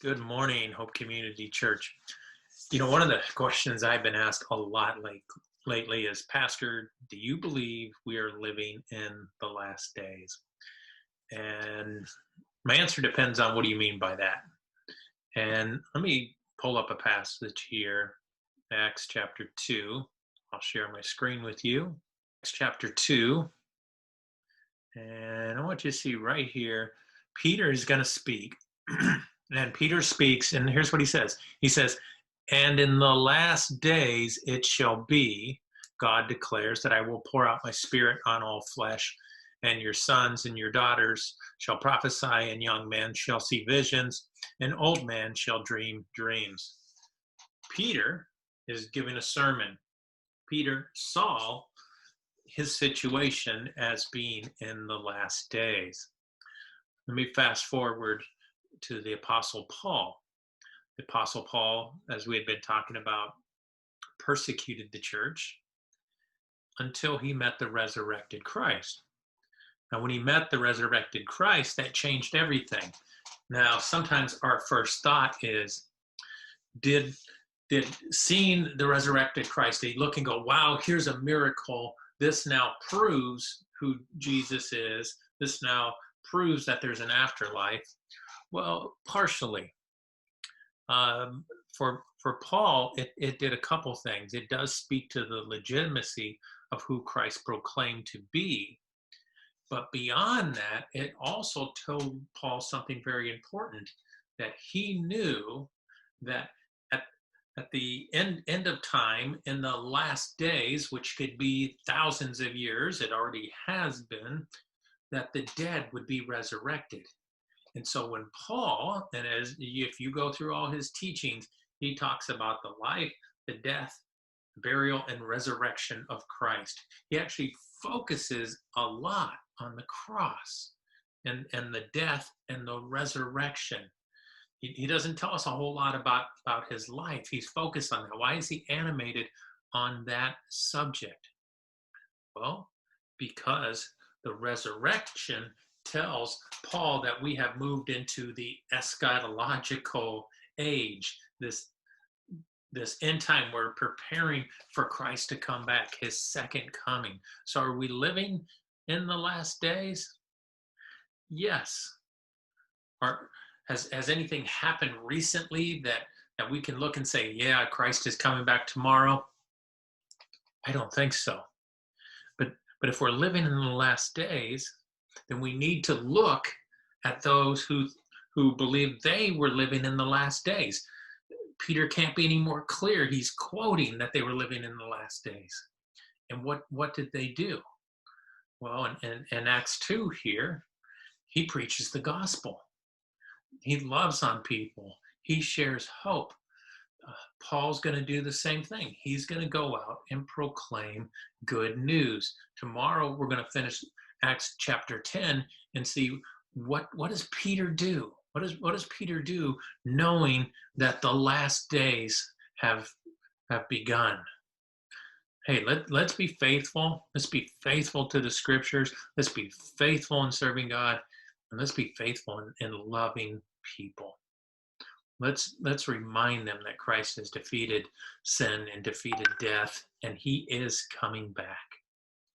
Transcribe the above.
Good morning, Hope Community Church. You know, one of the questions I've been asked a lot lately is, Pastor, do you believe we are living in the last days? And my answer depends on what do you mean by that. And let me pull up a passage here, Acts chapter 2. I'll share my screen with you. Acts chapter 2. And I want you to see right here, Peter is going to speak. And Peter speaks, and here's what he says. He says, "And in the last days it shall be, God declares, that I will pour out my spirit on all flesh, and your sons and your daughters shall prophesy, and young men shall see visions, and old men shall dream dreams." Peter is giving a sermon. Peter saw his situation as being in the last days. Let me fast forward to the Apostle Paul. The Apostle Paul, as we had been talking about, persecuted the church until he met the resurrected Christ. Now, when he met the resurrected Christ, that changed everything. Now, sometimes our first thought is, did seeing the resurrected Christ, they look and go, wow, here's a miracle. This now proves who Jesus is. This now proves that there's an afterlife. Well, partially. For Paul, it did a couple things. It does speak to the legitimacy of who Christ proclaimed to be. But beyond that, it also told Paul something very important, that he knew that at the end of time, in the last days, which could be thousands of years, it already has been, that the dead would be resurrected. And so when Paul, and if you go through all his teachings, he talks about the life, the death, burial, and resurrection of Christ. He actually focuses a lot on the cross and the death and the resurrection. He doesn't tell us a whole lot about his life. He's focused on that. Why is he animated on that subject? Well, because the resurrection tells Paul that we have moved into the eschatological age, this end time. We're preparing for Christ to come back, his second coming. So are we living in the last days? Yes. Has anything happened recently that we can look and say, yeah, Christ is coming back tomorrow? I don't think so. But if we're living in the last days, then we need to look at those who believe they were living in the last days. Peter can't be any more clear. He's quoting that they were living in the last days. And what did they do? Well, in Acts 2 here, he preaches the gospel. He loves on people. He shares hope. Paul's going to do the same thing. He's going to go out and proclaim good news. Tomorrow, we're going to finish Acts chapter 10 and see what does Peter do? What does Peter do knowing that the last days have begun? Hey, let's be faithful. Let's be faithful to the scriptures. Let's be faithful in serving God. And let's be faithful in loving people. Let's remind them that Christ has defeated sin and defeated death, and he is coming back.